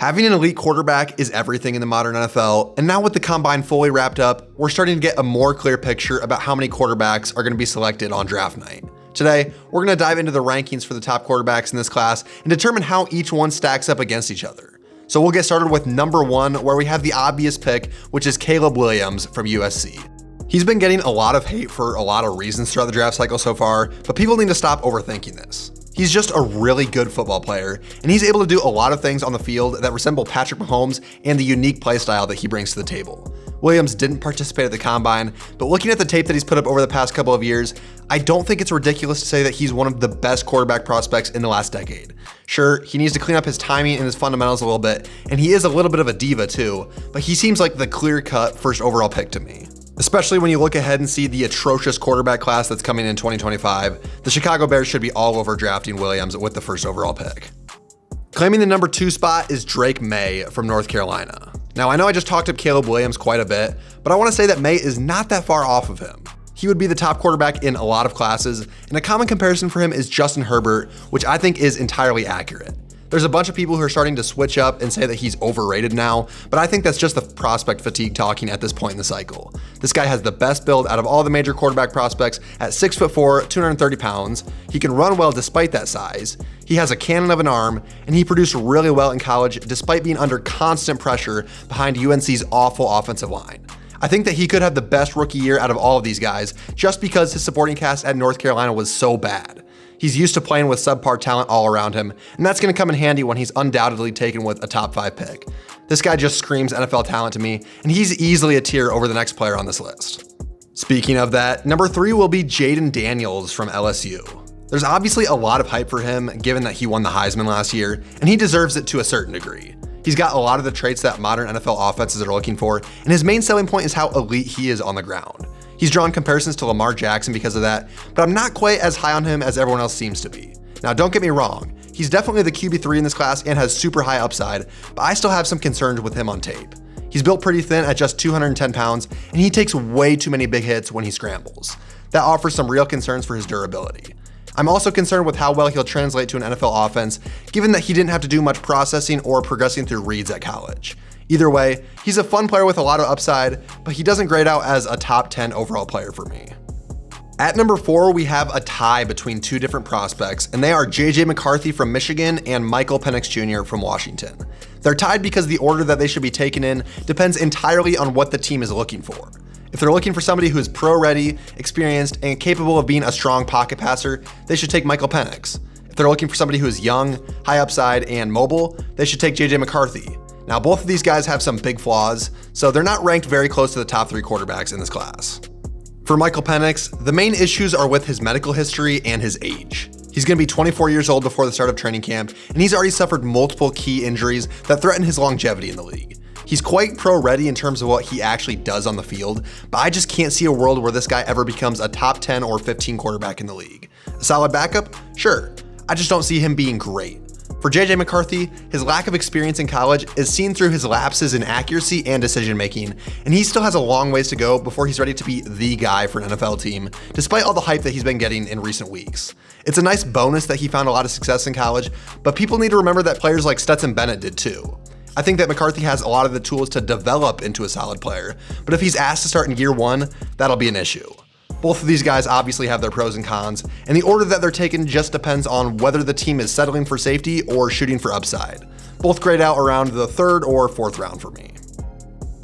Having an elite quarterback is everything in the modern NFL, and now with the combine fully wrapped up, we're starting to get a more clear picture about how many quarterbacks are going to be selected on draft night. Today, we're going to dive into the rankings for the top quarterbacks in this class and determine how each one stacks up against each other. So we'll get started with number 1, where we have the obvious pick, which is Caleb Williams from USC. He's been getting a lot of hate for a lot of reasons throughout the draft cycle so far, but people need to stop overthinking this. He's just a really good football player, and he's able to do a lot of things on the field that resemble Patrick Mahomes and the unique play style that he brings to the table. Williams didn't participate at the combine, but looking at the tape that he's put up over the past couple of years, I don't think it's ridiculous to say that he's one of the best quarterback prospects in the last decade. Sure, he needs to clean up his timing and his fundamentals a little bit, and he is a little bit of a diva too, but he seems like the clear-cut first overall pick to me. Especially when you look ahead and see the atrocious quarterback class that's coming in 2025, the Chicago Bears should be all over drafting Williams with the first overall pick. Claiming the number 2 spot is Drake May from North Carolina. Now, I know I just talked up Caleb Williams quite a bit, but I want to say that May is not that far off of him. He would be the top quarterback in a lot of classes, and a common comparison for him is Justin Herbert, which I think is entirely accurate. There's a bunch of people who are starting to switch up and say that he's overrated now, but I think that's just the prospect fatigue talking at this point in the cycle. This guy has the best build out of all the major quarterback prospects at 6'4", 230 pounds. He can run well despite that size. He has a cannon of an arm, and he produced really well in college despite being under constant pressure behind UNC's awful offensive line. I think that he could have the best rookie year out of all of these guys just because his supporting cast at North Carolina was so bad. He's used to playing with subpar talent all around him, and that's going to come in handy when he's undoubtedly taken with a top 5 pick. This guy just screams NFL talent to me, and he's easily a tier over the next player on this list. Speaking of that, number 3 will be Jaden Daniels from LSU. There's obviously a lot of hype for him given that he won the Heisman last year, and he deserves it to a certain degree. He's got a lot of the traits that modern NFL offenses are looking for, and his main selling point is how elite he is on the ground. He's drawn comparisons to Lamar Jackson because of that, but I'm not quite as high on him as everyone else seems to be. Now, don't get me wrong, he's definitely the QB3 in this class and has super high upside, but I still have some concerns with him on tape. He's built pretty thin at just 210 pounds, and he takes way too many big hits when he scrambles. That offers some real concerns for his durability. I'm also concerned with how well he'll translate to an NFL offense, given that he didn't have to do much processing or progressing through reads at college. Either way, he's a fun player with a lot of upside, but he doesn't grade out as a top 10 overall player for me. At number 4, we have a tie between 2 different prospects, and they are JJ McCarthy from Michigan and Michael Penix Jr. from Washington. They're tied because the order that they should be taken in depends entirely on what the team is looking for. If they're looking for somebody who is pro-ready, experienced, and capable of being a strong pocket passer, they should take Michael Penix. If they're looking for somebody who is young, high upside, and mobile, they should take JJ McCarthy. Now, both of these guys have some big flaws, so they're not ranked very close to the top 3 quarterbacks in this class. For Michael Penix, the main issues are with his medical history and his age. He's going to be 24 years old before the start of training camp, and he's already suffered multiple key injuries that threaten his longevity in the league. He's quite pro-ready in terms of what he actually does on the field, but I just can't see a world where this guy ever becomes a top 10 or 15 quarterback in the league. A solid backup? Sure. I just don't see him being great. For JJ McCarthy, his lack of experience in college is seen through his lapses in accuracy and decision making, and he still has a long ways to go before he's ready to be the guy for an NFL team, despite all the hype that he's been getting in recent weeks. It's a nice bonus that he found a lot of success in college, but people need to remember that players like Stetson Bennett did too. I think that McCarthy has a lot of the tools to develop into a solid player, but if he's asked to start in year 1, that'll be an issue. Both of these guys obviously have their pros and cons, and the order that they're taken just depends on whether the team is settling for safety or shooting for upside. Both grade out around the 3rd or 4th round for me.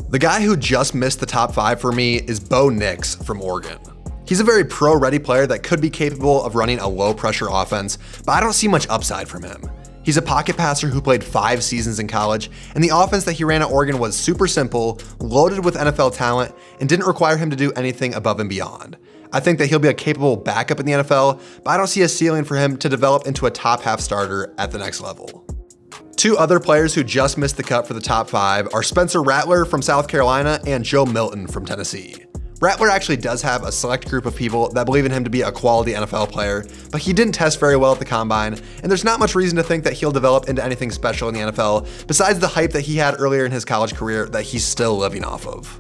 The guy who just missed the top 5 for me is Bo Nix from Oregon. He's a very pro-ready player that could be capable of running a low-pressure offense, but I don't see much upside from him. He's a pocket passer who played 5 seasons in college, and the offense that he ran at Oregon was super simple, loaded with NFL talent, and didn't require him to do anything above and beyond. I think that he'll be a capable backup in the NFL, but I don't see a ceiling for him to develop into a top half starter at the next level. 2 other players who just missed the cut for the top 5 are Spencer Rattler from South Carolina and Joe Milton from Tennessee. Rattler actually does have a select group of people that believe in him to be a quality NFL player, but he didn't test very well at the combine, and there's not much reason to think that he'll develop into anything special in the NFL, besides the hype that he had earlier in his college career that he's still living off of.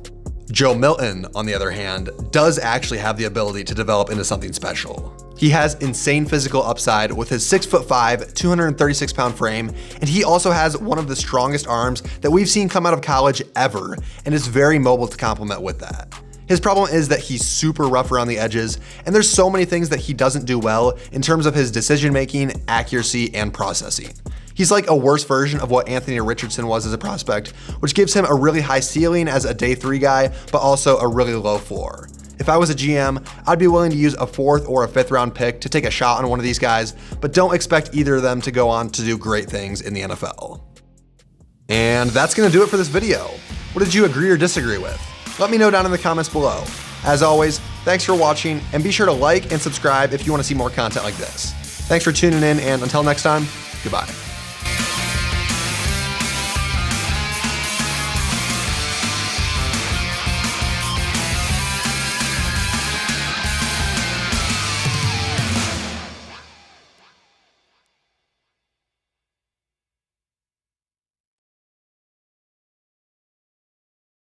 Joe Milton, on the other hand, does actually have the ability to develop into something special. He has insane physical upside with his 6'5", 236-pound frame, and he also has one of the strongest arms that we've seen come out of college ever, and is very mobile to complement with that. His problem is that he's super rough around the edges, and there's so many things that he doesn't do well in terms of his decision-making, accuracy, and processing. He's like a worse version of what Anthony Richardson was as a prospect, which gives him a really high ceiling as a day 3 guy, but also a really low floor. If I was a GM, I'd be willing to use a 4th or a 5th round pick to take a shot on one of these guys, but don't expect either of them to go on to do great things in the NFL. And that's gonna do it for this video. What did you agree or disagree with? Let me know down in the comments below. As always, thanks for watching, and be sure to like and subscribe if you wanna see more content like this. Thanks for tuning in, and until next time, goodbye.